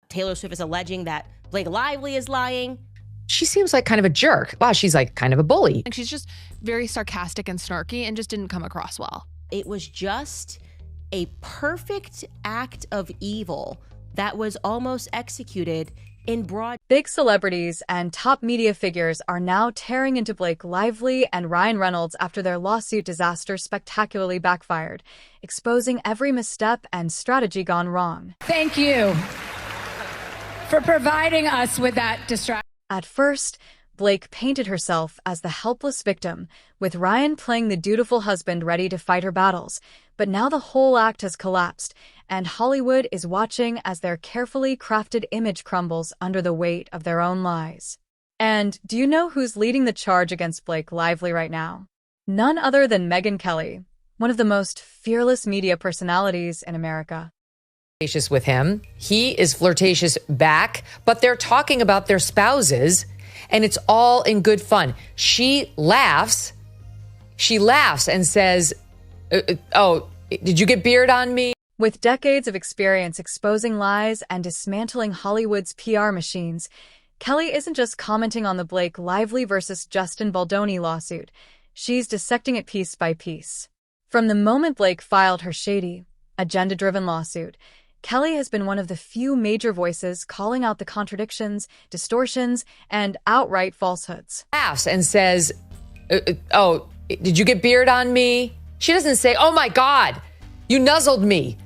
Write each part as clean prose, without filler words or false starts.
Taylor Swift is alleging that Blake Lively is lying. She seems like kind of a jerk. Wow, she's like kind of a bully. And she's just very sarcastic and snarky and just didn't come across well. It was just a perfect act of evil that was almost executed in broad. Big celebrities and top media figures are now tearing into Blake Lively and Ryan Reynolds after their lawsuit disaster spectacularly backfired, exposing every misstep and strategy gone wrong. Thank you for providing us with that distraction. At first, Blake painted herself as the helpless victim, with Ryan playing the dutiful husband ready to fight her battles. But now the whole act has collapsed, and Hollywood is watching as their carefully crafted image crumbles under the weight of their own lies. And do you know who's leading the charge against Blake Lively right now? None other than Megyn Kelly, one of the most fearless media personalities in America. Flirtatious with him. He is flirtatious back, but they're talking about their spouses, and it's all in good fun. She laughs and says, oh, did you get beard on me? With decades of experience exposing lies and dismantling Hollywood's PR machines, Kelly isn't just commenting on the Blake Lively versus Justin Baldoni lawsuit. She's dissecting it piece by piece. From the moment Blake filed her shady, agenda-driven lawsuit, Kelly has been one of the few major voices calling out the contradictions, distortions, and outright falsehoods. Laughs and says, oh, did you get beard on me? She doesn't say, oh my God, you nuzzled me,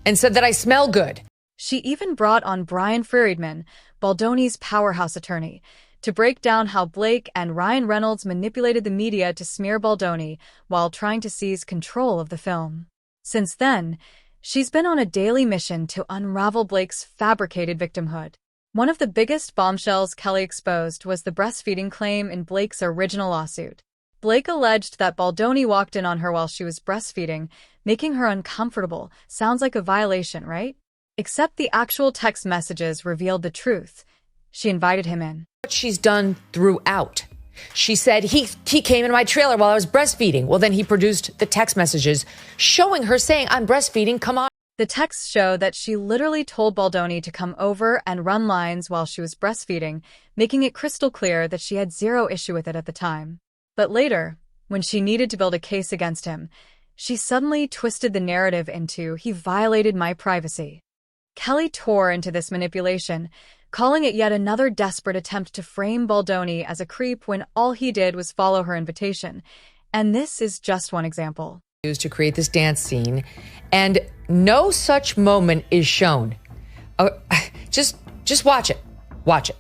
and said that I smell good. She even brought on Brian Friedman, Baldoni's powerhouse attorney, to break down how Blake and Ryan Reynolds manipulated the media to smear Baldoni while trying to seize control of the film. Since then, she's been on a daily mission to unravel Blake's fabricated victimhood. One of the biggest bombshells Kelly exposed was the breastfeeding claim in Blake's original lawsuit. Blake alleged that Baldoni walked in on her while she was breastfeeding, making her uncomfortable. Sounds like a violation, right? Except the actual text messages revealed the truth. She invited him in. What she's done throughout. She said, he came in my trailer while I was breastfeeding. Well, then he produced the text messages showing her saying, I'm breastfeeding, come on. The texts show that she literally told Baldoni to come over and run lines while she was breastfeeding, making it crystal clear that she had zero issue with it at the time. But later, when she needed to build a case against him, she suddenly twisted the narrative into, he violated my privacy. Kelly tore into this manipulation, calling it yet another desperate attempt to frame Baldoni as a creep when all he did was follow her invitation. And this is just one example. Used to create this dance scene, and no such moment is shown. Just watch it. Watch it.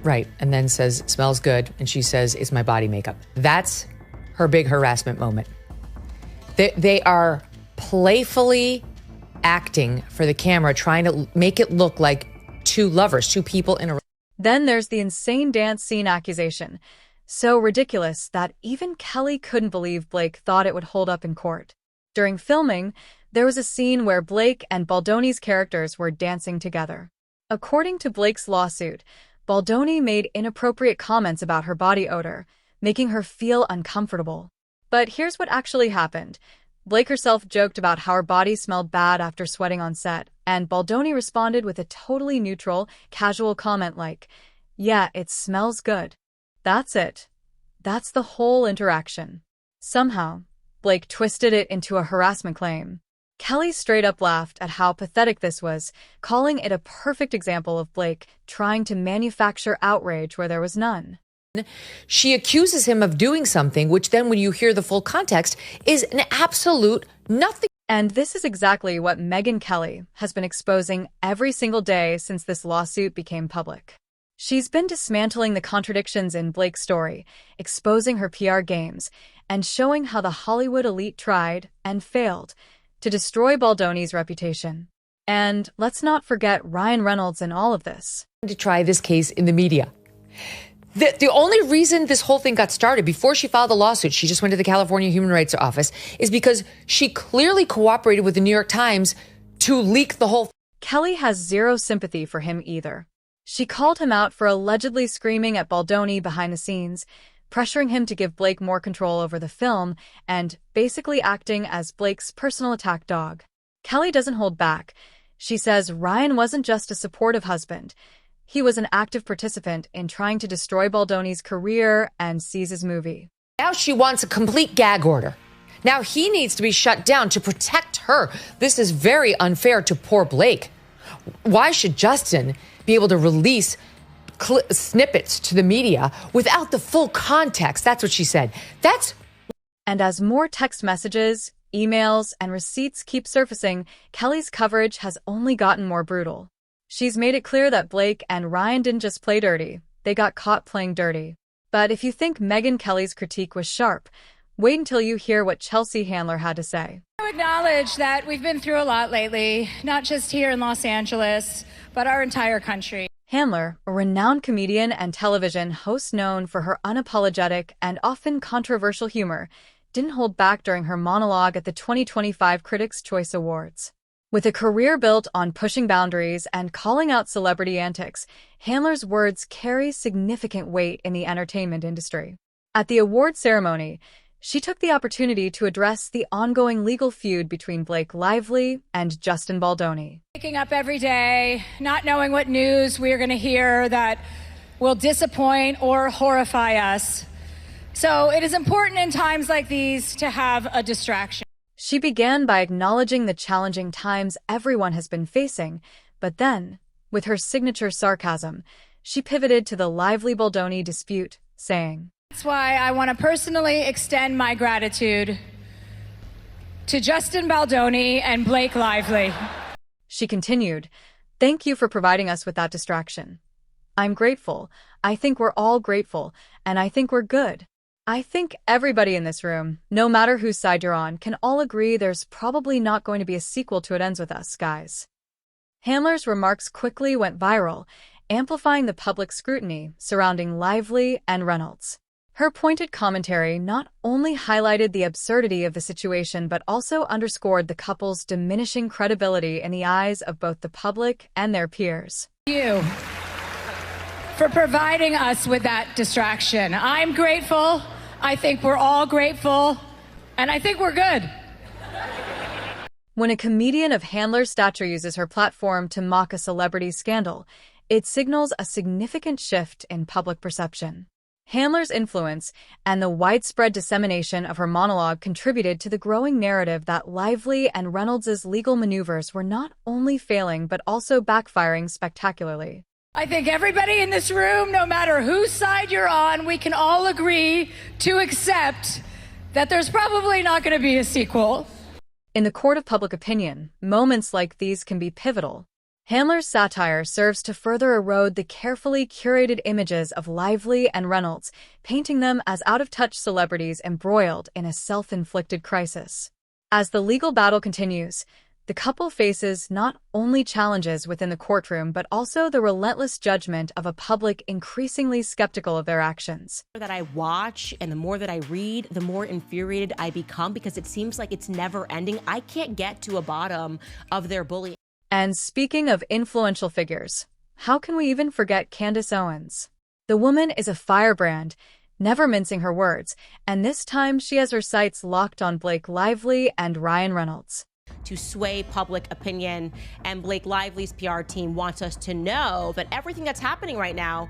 Right, and then says, smells good, and she says, it's my body makeup. That's her big harassment moment. They are playfully acting for the camera, trying to make it look like two lovers, two people in a... Then there's the insane dance scene accusation. So ridiculous that even Kelly couldn't believe Blake thought it would hold up in court. During filming, there was a scene where Blake and Baldoni's characters were dancing together. According to Blake's lawsuit, Baldoni made inappropriate comments about her body odor, making her feel uncomfortable. But here's what actually happened. Blake herself joked about how her body smelled bad after sweating on set, and Baldoni responded with a totally neutral, casual comment like, yeah, it smells good. That's it. That's the whole interaction. Somehow, Blake twisted it into a harassment claim. Kelly straight up laughed at how pathetic this was, calling it a perfect example of Blake trying to manufacture outrage where there was none. She accuses him of doing something, which then when you hear the full context is an absolute nothing. And this is exactly what Megyn Kelly has been exposing every single day since this lawsuit became public. She's been dismantling the contradictions in Blake's story, exposing her PR games, and showing how the Hollywood elite tried and failed to destroy Baldoni's reputation. And let's not forget Ryan Reynolds in all of this. To try this case in the media. The only reason this whole thing got started before she filed the lawsuit, she just went to the California Human Rights Office, is because she clearly cooperated with the New York Times to leak the whole thing. Kelly has zero sympathy for him either. She called him out for allegedly screaming at Baldoni behind the scenes, pressuring him to give Blake more control over the film and basically acting as Blake's personal attack dog. Kelly doesn't hold back. She says Ryan wasn't just a supportive husband. He was an active participant in trying to destroy Baldoni's career and seize his movie. Now she wants a complete gag order. Now he needs to be shut down to protect her. This is very unfair to poor Blake. Why should Justin be able to release snippets to the media without the full context? That's what she said. And as more text messages, emails, and receipts keep surfacing, Kelly's coverage has only gotten more brutal. She's made it clear that Blake and Ryan didn't just play dirty, they got caught playing dirty. But if you think Megyn Kelly's critique was sharp, wait until you hear what Chelsea Handler had to say. I acknowledge that we've been through a lot lately, not just here in Los Angeles, but our entire country. Handler, a renowned comedian and television host known for her unapologetic and often controversial humor, didn't hold back during her monologue at the 2025 Critics' Choice Awards. With a career built on pushing boundaries and calling out celebrity antics, Handler's words carry significant weight in the entertainment industry. At the award ceremony, she took the opportunity to address the ongoing legal feud between Blake Lively and Justin Baldoni. Waking up every day, not knowing what news we are going to hear that will disappoint or horrify us. So it is important in times like these to have a distraction. She began by acknowledging the challenging times everyone has been facing, but then, with her signature sarcasm, she pivoted to the Lively-Baldoni dispute, saying, "That's why I want to personally extend my gratitude to Justin Baldoni and Blake Lively." She continued, "Thank you for providing us with that distraction. I'm grateful. I think we're all grateful, and I think we're good. I think everybody in this room, no matter whose side you're on, can all agree there's probably not going to be a sequel to It Ends With Us, guys." Handler's remarks quickly went viral, amplifying the public scrutiny surrounding Lively and Reynolds. Her pointed commentary not only highlighted the absurdity of the situation but also underscored the couple's diminishing credibility in the eyes of both the public and their peers. Thank you for providing us with that distraction. I'm grateful. I think we're all grateful. And I think we're good. When a comedian of Handler's stature uses her platform to mock a celebrity scandal, it signals a significant shift in public perception. Handler's influence and the widespread dissemination of her monologue contributed to the growing narrative that Lively and Reynolds' legal maneuvers were not only failing but also backfiring spectacularly. I think everybody in this room, no matter whose side you're on, we can all agree to accept that there's probably not going to be a sequel. In the court of public opinion, moments like these can be pivotal. Handler's satire serves to further erode the carefully curated images of Lively and Reynolds, painting them as out-of-touch celebrities embroiled in a self-inflicted crisis. As the legal battle continues, the couple faces not only challenges within the courtroom but also the relentless judgment of a public increasingly skeptical of their actions. The more that I watch and the more that I read, the more infuriated I become because it seems like it's never ending. I can't get to a bottom of their bullying. And speaking of influential figures, how can we even forget Candace Owens? The woman is a firebrand, never mincing her words, and this time she has her sights locked on Blake Lively and Ryan Reynolds. To sway public opinion, and Blake Lively's PR team wants us to know that everything that's happening right now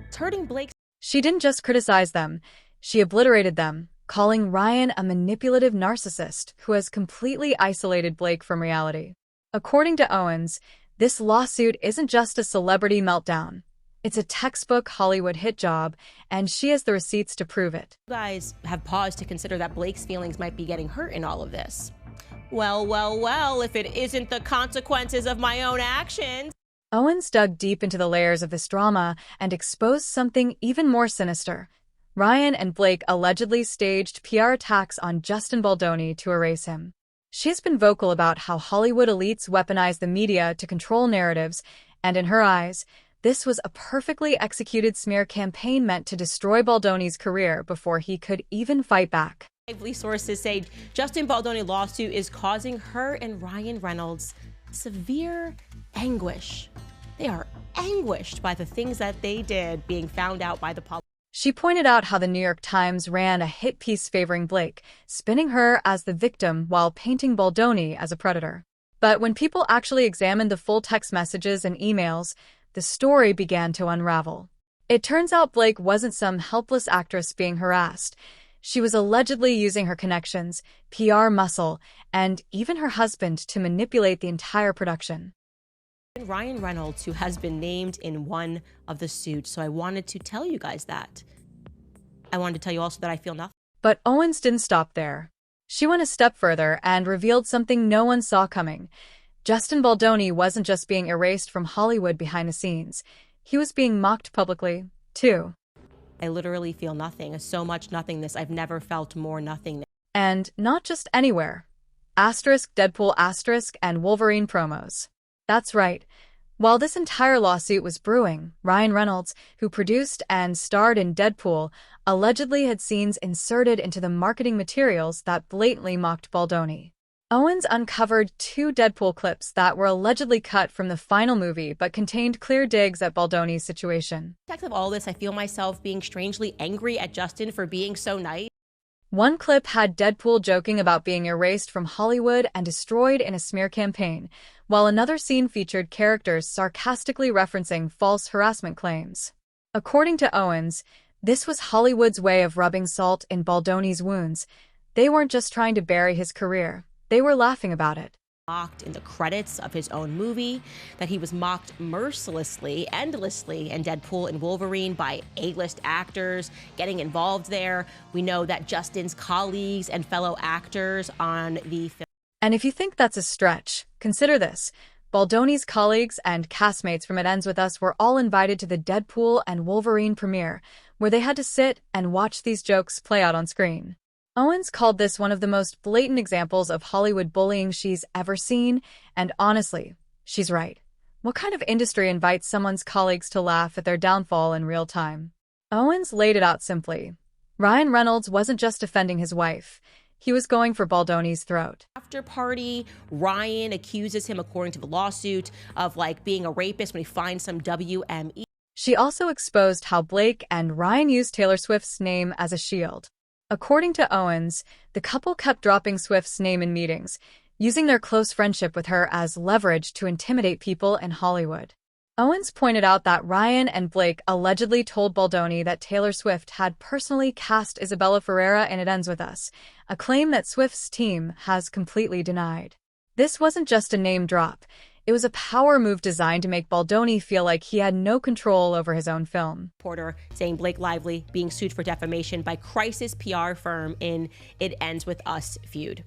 is hurting Blake. She didn't just criticize them, she obliterated them, calling Ryan a manipulative narcissist who has completely isolated Blake from reality. According to Owens, this lawsuit isn't just a celebrity meltdown. It's a textbook Hollywood hit job, and she has the receipts to prove it. You guys have paused to consider that Blake's feelings might be getting hurt in all of this. Well, if it isn't the consequences of my own actions. Owens dug deep into the layers of this drama and exposed something even more sinister. Ryan and Blake allegedly staged PR attacks on Justin Baldoni to erase him. She's been vocal about how Hollywood elites weaponize the media to control narratives, and in her eyes, this was a perfectly executed smear campaign meant to destroy Baldoni's career before he could even fight back. Lively sources say Justin Baldoni lawsuit is causing her and Ryan Reynolds severe anguish. They are anguished by the things that they did being found out by the public. She pointed out how the New York Times ran a hit piece favoring Blake, spinning her as the victim while painting Baldoni as a predator. But when people actually examined the full text messages and emails, the story began to unravel. It turns out Blake wasn't some helpless actress being harassed. She was allegedly using her connections, PR muscle, and even her husband to manipulate the entire production. Ryan Reynolds, who has been named in one of the suits, so I wanted to tell you guys that. I wanted to tell you also that I feel nothing. But Owens didn't stop there. She went a step further and revealed something no one saw coming. Justin Baldoni wasn't just being erased from Hollywood behind the scenes. He was being mocked publicly, too. I literally feel nothing, so much nothingness. I've never felt more nothingness. And not just anywhere. Deadpool and Wolverine promos. That's right. While this entire lawsuit was brewing, Ryan Reynolds, who produced and starred in Deadpool, allegedly had scenes inserted into the marketing materials that blatantly mocked Baldoni. Owens uncovered 2 Deadpool clips that were allegedly cut from the final movie but contained clear digs at Baldoni's situation. In the context of all this, I feel myself being strangely angry at Justin for being so nice. One clip had Deadpool joking about being erased from Hollywood and destroyed in a smear campaign, while another scene featured characters sarcastically referencing false harassment claims. According to Owens, this was Hollywood's way of rubbing salt in Baldoni's wounds. They weren't just trying to bury his career. They were laughing about it. Mocked in the credits of his own movie, that he was mocked mercilessly, endlessly in Deadpool and Wolverine by A-list actors getting involved there. We know that Justin's colleagues and fellow actors on the film. And if you think that's a stretch, consider this. Baldoni's colleagues and castmates from It Ends With Us were all invited to the Deadpool and Wolverine premiere, where they had to sit and watch these jokes play out on screen. Owens called this one of the most blatant examples of Hollywood bullying she's ever seen, and honestly, she's right. What kind of industry invites someone's colleagues to laugh at their downfall in real time? Owens laid it out simply. Ryan Reynolds wasn't just defending his wife. He was going for Baldoni's throat. After party, Ryan accuses him, according to the lawsuit, of being a rapist when he finds some WME. She also exposed how Blake and Ryan used Taylor Swift's name as a shield. According to Owens, the couple kept dropping Swift's name in meetings, using their close friendship with her as leverage to intimidate people in Hollywood. Owens pointed out that Ryan and Blake allegedly told Baldoni that Taylor Swift had personally cast Isabella Ferreira in It Ends With Us, a claim that Swift's team has completely denied. This wasn't just a name drop. It was a power move designed to make Baldoni feel like he had no control over his own film. Reporter saying Blake Lively being sued for defamation by crisis PR firm in It Ends With Us feud.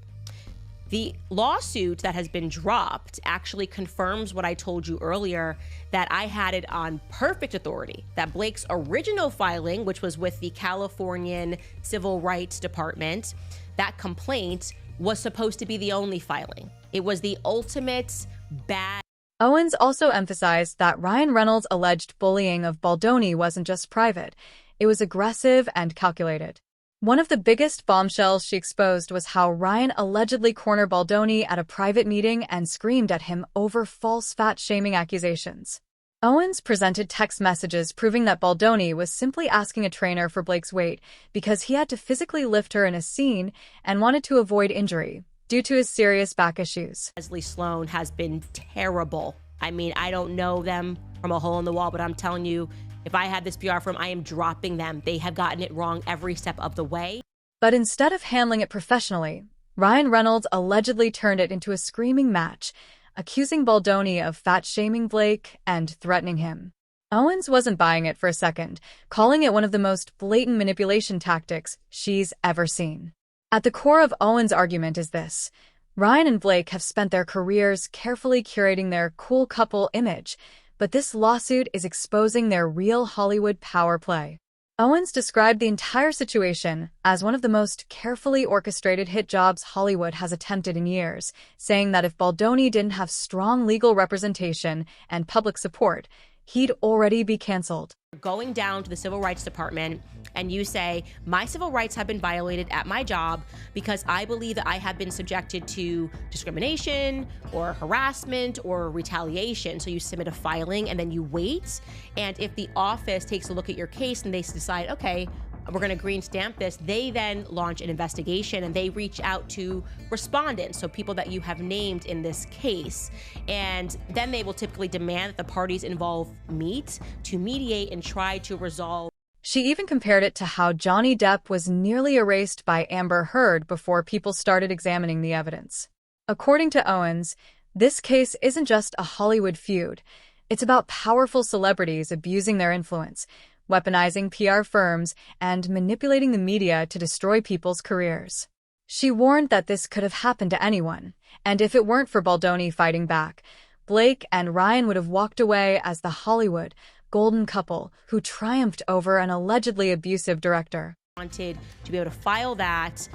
The lawsuit that has been dropped actually confirms what I told you earlier, that I had it on perfect authority, that Blake's original filing, which was with the Californian Civil Rights Department, that complaint was supposed to be the only filing. It was the ultimate bad. Owens also emphasized that Ryan Reynolds' alleged bullying of Baldoni wasn't just private. It was aggressive and calculated. One of the biggest bombshells she exposed was how Ryan allegedly cornered Baldoni at a private meeting and screamed at him over false fat-shaming accusations. Owens presented text messages proving that Baldoni was simply asking a trainer for Blake's weight because he had to physically lift her in a scene and wanted to avoid injury due to his serious back issues. Leslie Sloan has been terrible. I mean, I don't know them from a hole in the wall, but I'm telling you, if I had this PR firm, I am dropping them. They have gotten it wrong every step of the way. But instead of handling it professionally, Ryan Reynolds allegedly turned it into a screaming match, accusing Baldoni of fat-shaming Blake and threatening him. Owens wasn't buying it for a second, calling it one of the most blatant manipulation tactics she's ever seen. At the core of Owens' argument is this: Ryan and Blake have spent their careers carefully curating their cool couple image, but this lawsuit is exposing their real Hollywood power play. Owens described the entire situation as one of the most carefully orchestrated hit jobs Hollywood has attempted in years, saying that if Baldoni didn't have strong legal representation and public support, he'd already be canceled. Going down to the civil rights department and you say, my civil rights have been violated at my job because I believe that I have been subjected to discrimination or harassment or retaliation. So you submit a filing and then you wait. And if the office takes a look at your case and they decide, okay, we're going to green stamp this, they then launch an investigation and they reach out to respondents, so people that you have named in this case. And then they will typically demand that the parties involved meet to mediate and try to resolve. She even compared it to how Johnny Depp was nearly erased by Amber Heard before people started examining the evidence. According to Owens, this case isn't just a Hollywood feud. It's about powerful celebrities abusing their influence, weaponizing PR firms, and manipulating the media to destroy people's careers. She warned that this could have happened to anyone, and if it weren't for Baldoni fighting back, Blake and Ryan would have walked away as the Hollywood golden couple who triumphed over an allegedly abusive director. Wanted to be able to file that,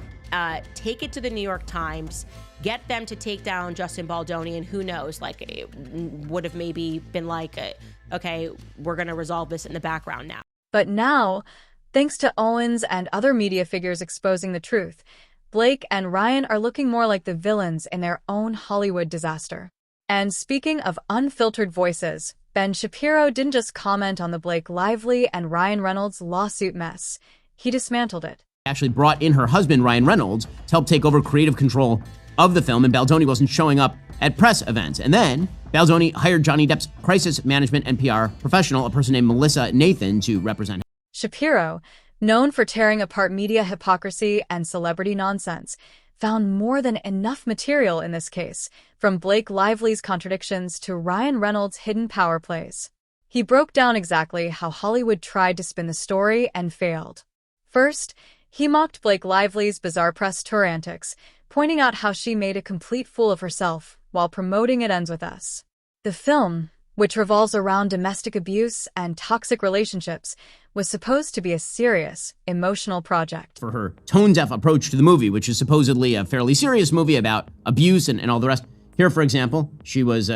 take it to the New York Times, get them to take down Justin Baldoni, and who knows, like, it would have maybe been like, okay, we're going to resolve this in the background now. But now, thanks to Owens and other media figures exposing the truth, Blake and Ryan are looking more like the villains in their own Hollywood disaster. And speaking of unfiltered voices, Ben Shapiro didn't just comment on the Blake Lively and Ryan Reynolds lawsuit mess. He dismantled it. Actually brought in her husband, Ryan Reynolds, to help take over creative control of the film, and Baldoni wasn't showing up at press events. And then Baldoni hired Johnny Depp's crisis management and PR professional, a person named Melissa Nathan, to represent him. Shapiro, known for tearing apart media hypocrisy and celebrity nonsense, found more than enough material in this case, from Blake Lively's contradictions to Ryan Reynolds' hidden power plays. He broke down exactly how Hollywood tried to spin the story and failed. First, he mocked Blake Lively's bizarre press tour antics, pointing out how she made a complete fool of herself while promoting It Ends With Us. The film, which revolves around domestic abuse and toxic relationships, was supposed to be a serious, emotional project. For her tone-deaf approach to the movie, which is supposedly a fairly serious movie about abuse and all the rest. Here, for example, she was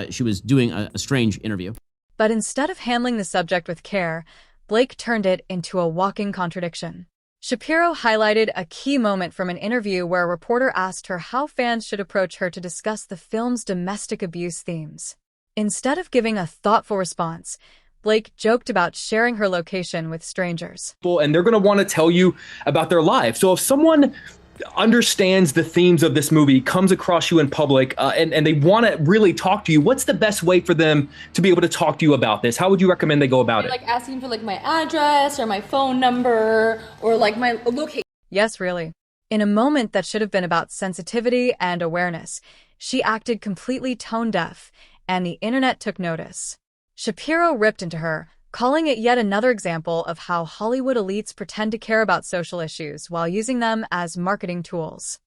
doing a strange interview. But instead of handling the subject with care, Blake turned it into a walking contradiction. Shapiro highlighted a key moment from an interview where a reporter asked her how fans should approach her to discuss the film's domestic abuse themes. Instead of giving a thoughtful response, Blake joked about sharing her location with strangers. And they're going to want to tell you about their life. So if someone understands the themes of this movie, comes across you in public, and they want to really talk to you, what's the best way for them to be able to talk to you about this? How would you recommend they go about it? Like asking for like my address or my phone number or like my location. Yes, really. In a moment that should have been about sensitivity and awareness, she acted completely tone-deaf, and the internet took notice. Shapiro ripped into her, calling it yet another example of how Hollywood elites pretend to care about social issues while using them as marketing tools.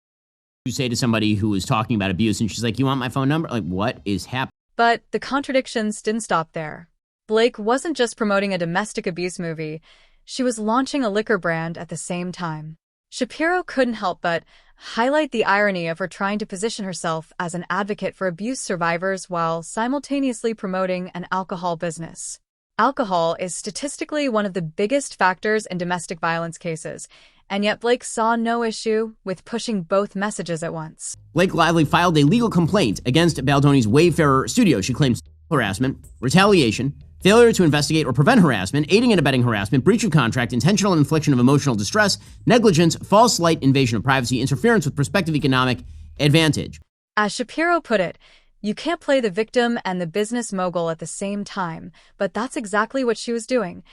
You say to somebody who is talking about abuse, and she's like, you want my phone number? Like, what is happening? But the contradictions didn't stop there. Blake wasn't just promoting a domestic abuse movie, she was launching a liquor brand at the same time. Shapiro couldn't help but highlight the irony of her trying to position herself as an advocate for abuse survivors while simultaneously promoting an alcohol business. Alcohol is statistically one of the biggest factors in domestic violence cases, and yet Blake saw no issue with pushing both messages at once. Blake Lively filed a legal complaint against Baldoni's Wayfarer studio. She claims harassment, retaliation, failure to investigate or prevent harassment, aiding and abetting harassment, breach of contract, intentional infliction of emotional distress, negligence, false light, invasion of privacy, interference with prospective economic advantage. As Shapiro put it, you can't play the victim and the business mogul at the same time, but that's exactly what she was doing,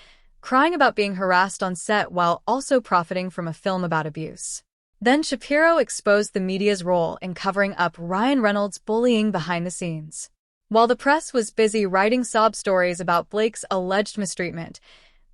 crying about being harassed on set while also profiting from a film about abuse. Then Shapiro exposed the media's role in covering up Ryan Reynolds' bullying behind the scenes. While the press was busy writing sob stories about Blake's alleged mistreatment,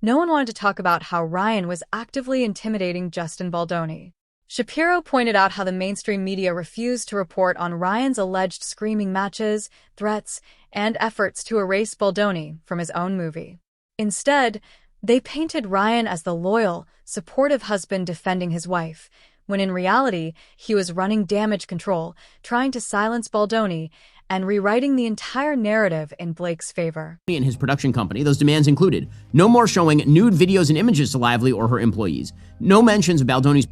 no one wanted to talk about how Ryan was actively intimidating Justin Baldoni. Shapiro pointed out how the mainstream media refused to report on Ryan's alleged screaming matches, threats, and efforts to erase Baldoni from his own movie. Instead, they painted Ryan as the loyal, supportive husband defending his wife, when in reality, he was running damage control, trying to silence Baldoni, and rewriting the entire narrative in Blake's favor. In his production company, those demands included no more showing nude videos and images to Lively or her employees, no mentions of Baldoni's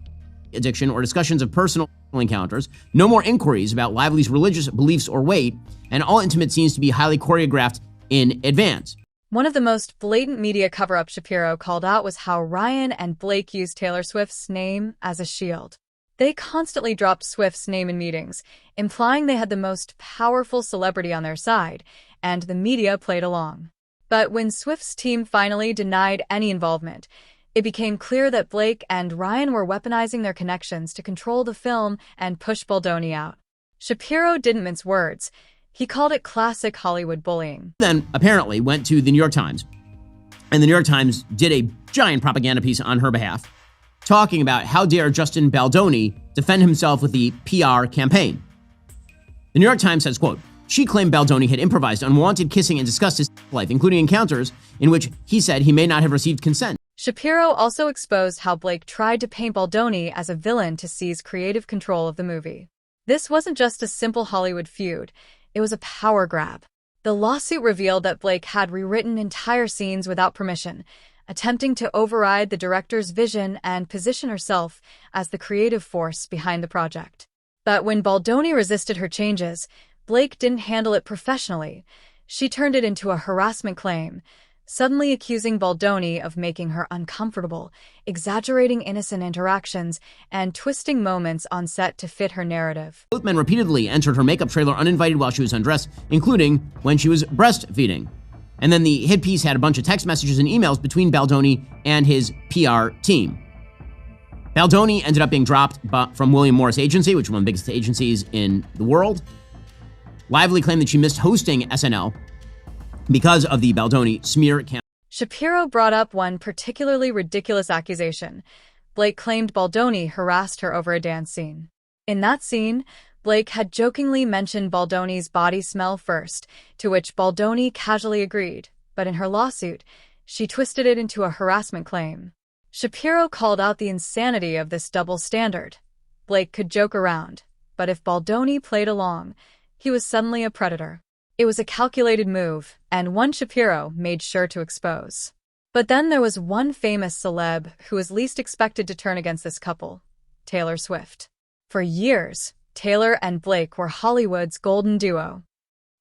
addiction or discussions of personal encounters, no more inquiries about Lively's religious beliefs or weight, and all intimate scenes to be highly choreographed in advance. One of the most blatant media cover-ups Shapiro called out was how Ryan and Blake used Taylor Swift's name as a shield. They constantly dropped Swift's name in meetings, implying they had the most powerful celebrity on their side, and the media played along. But when Swift's team finally denied any involvement, it became clear that Blake and Ryan were weaponizing their connections to control the film and push Baldoni out. Shapiro didn't mince words. He called it classic Hollywood bullying. Then, apparently, went to the New York Times, and the New York Times did a giant propaganda piece on her behalf, talking about how dare Justin Baldoni defend himself with the PR campaign. The New York Times says, quote, she claimed Baldoni had improvised unwanted kissing and discussed his life, including encounters in which he said he may not have received consent. Shapiro also exposed how Blake tried to paint Baldoni as a villain to seize creative control of the movie. This wasn't just a simple Hollywood feud, it was a power grab. The lawsuit revealed that Blake had rewritten entire scenes without permission, attempting to override the director's vision and position herself as the creative force behind the project. But when Baldoni resisted her changes, Blake didn't handle it professionally. She turned it into a harassment claim, suddenly accusing Baldoni of making her uncomfortable, exaggerating innocent interactions, and twisting moments on set to fit her narrative. Both men repeatedly entered her makeup trailer uninvited while she was undressed, including when she was breastfeeding. And then the hit piece had a bunch of text messages and emails between Baldoni and his PR team. Baldoni ended up being dropped from William Morris Agency, which is one of the biggest agencies in the world. Lively claimed that she missed hosting SNL because of the Baldoni smear campaign. Shapiro brought up one particularly ridiculous accusation. Blake claimed Baldoni harassed her over a dance scene. In that scene, Blake had jokingly mentioned Baldoni's body smell first, to which Baldoni casually agreed, but in her lawsuit, she twisted it into a harassment claim. Shapiro called out the insanity of this double standard. Blake could joke around, but if Baldoni played along, he was suddenly a predator. It was a calculated move, and one Shapiro made sure to expose. But then there was one famous celeb who was least expected to turn against this couple, Taylor Swift. For years, Taylor and Blake were Hollywood's golden duo.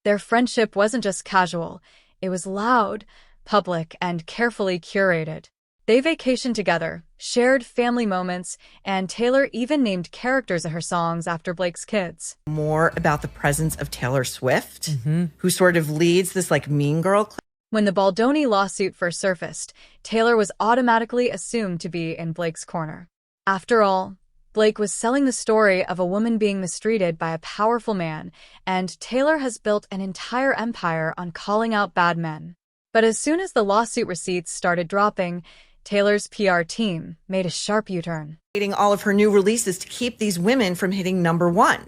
Their friendship wasn't just casual, it was loud, public, and carefully curated. They vacationed together, shared family moments, and Taylor even named characters of her songs after Blake's kids. More about the presence of Taylor Swift, who sort of leads this like mean girl. When the Baldoni lawsuit first surfaced, Taylor was automatically assumed to be in Blake's corner. After all, Blake was selling the story of a woman being mistreated by a powerful man, and Taylor has built an entire empire on calling out bad men. But as soon as the lawsuit receipts started dropping, Taylor's PR team made a sharp U-turn. All of her new releases to keep these women from hitting #1.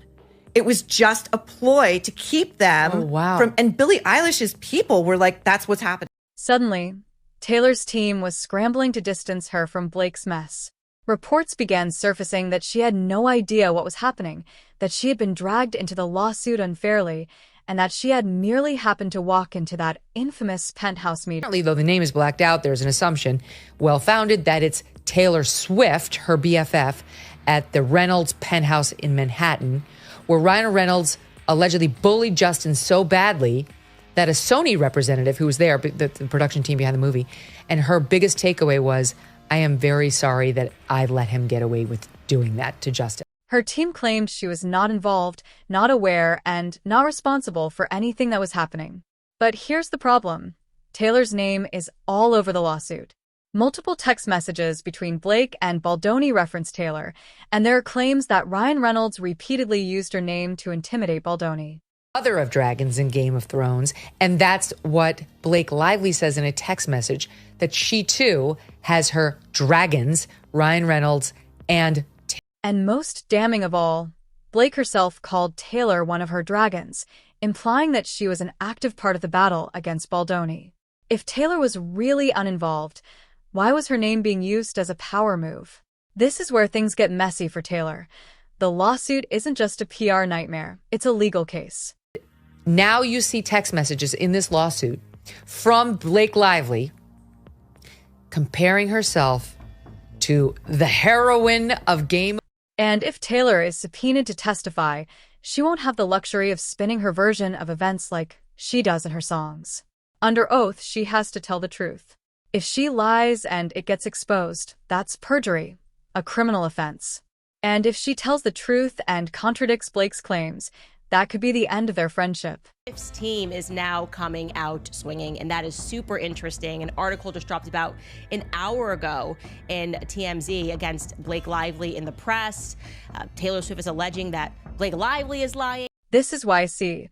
It was just a ploy to keep them from, and Billie Eilish's people were like, that's what's happening. Suddenly, Taylor's team was scrambling to distance her from Blake's mess. Reports began surfacing that she had no idea what was happening, that she had been dragged into the lawsuit unfairly, and that she had merely happened to walk into that infamous penthouse meeting. Apparently, though the name is blacked out, there's an assumption, well-founded, that it's Taylor Swift, her BFF, at the Reynolds penthouse in Manhattan, where Ryan Reynolds allegedly bullied Justin so badly that a Sony representative who was there, the production team behind the movie, and her biggest takeaway was, I am very sorry that I let him get away with doing that to Justin. Her team claimed she was not involved, not aware, and not responsible for anything that was happening. But here's the problem. Taylor's name is all over the lawsuit. Multiple text messages between Blake and Baldoni reference Taylor, and there are claims that Ryan Reynolds repeatedly used her name to intimidate Baldoni. Mother of dragons in Game of Thrones, and that's what Blake Lively says in a text message, that she too has her dragons, Ryan Reynolds and And most damning of all, Blake herself called Taylor one of her dragons, implying that she was an active part of the battle against Baldoni. If Taylor was really uninvolved, why was her name being used as a power move? This is where things get messy for Taylor. The lawsuit isn't just a PR nightmare, it's a legal case. Now you see text messages in this lawsuit from Blake Lively comparing herself to the heroine of Game. And if Taylor is subpoenaed to testify, she won't have the luxury of spinning her version of events like she does in her songs. Under oath, she has to tell the truth. If she lies and it gets exposed, that's perjury, a criminal offense. And if she tells the truth and contradicts Blake's claims, that could be the end of their friendship. Swift's team is now coming out swinging, and that is super interesting. An article just dropped about an hour ago in TMZ against Blake Lively in the press. Taylor Swift is alleging that Blake Lively is lying. This is YC.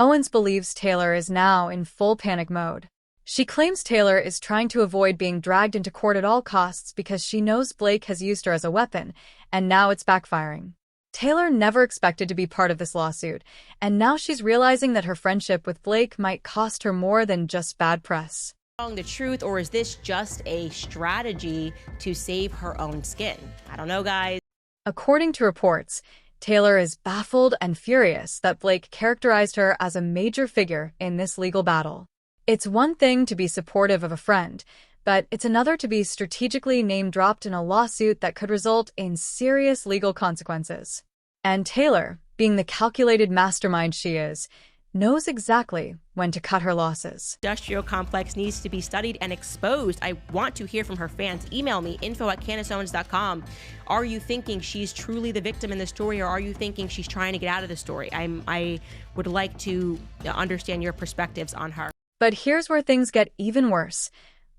Owens believes Taylor is now in full panic mode. She claims Taylor is trying to avoid being dragged into court at all costs because she knows Blake has used her as a weapon, and now it's backfiring. Taylor never expected to be part of this lawsuit, and now she's realizing that her friendship with Blake might cost her more than just bad press. The truth, or is this just a strategy to save her own skin? I don't know, guys. According to reports, Taylor is baffled and furious that Blake characterized her as a major figure in this legal battle. It's one thing to be supportive of a friend, but it's another to be strategically name-dropped in a lawsuit that could result in serious legal consequences. And Taylor, being the calculated mastermind she is, knows exactly when to cut her losses. Industrial complex needs to be studied and exposed. I want to hear from her fans. Email me, info@CandaceOwens.com. Are you thinking she's truly the victim in the story, or are you thinking she's trying to get out of the story? I would like to understand your perspectives on her. But here's where things get even worse.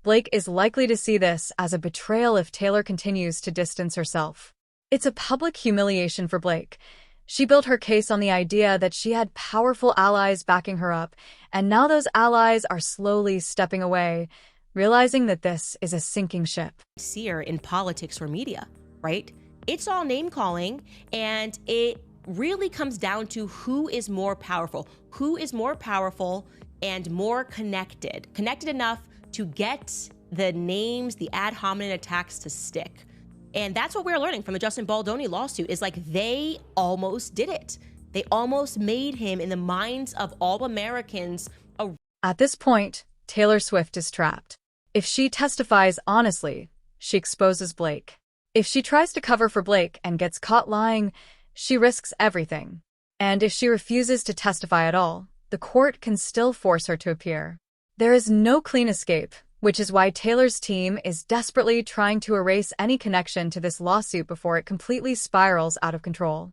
Blake is likely to see this as a betrayal if Taylor continues to distance herself. It's a public humiliation for Blake. She built her case on the idea that she had powerful allies backing her up, and now those allies are slowly stepping away, realizing that this is a sinking ship. See her in politics or media, right? It's all name-calling, and it really comes down to who is more powerful. Who is more powerful and more connected enough to get the names, the ad hominem attacks to stick. And that's what we're learning from the Justin Baldoni lawsuit, is like they almost did it. They almost made him, in the minds of all Americans, a... At this point, Taylor Swift is trapped. If she testifies honestly, she exposes Blake. If she tries to cover for Blake and gets caught lying, she risks everything. And if she refuses to testify at all, the court can still force her to appear. There is no clean escape, which is why Taylor's team is desperately trying to erase any connection to this lawsuit before it completely spirals out of control.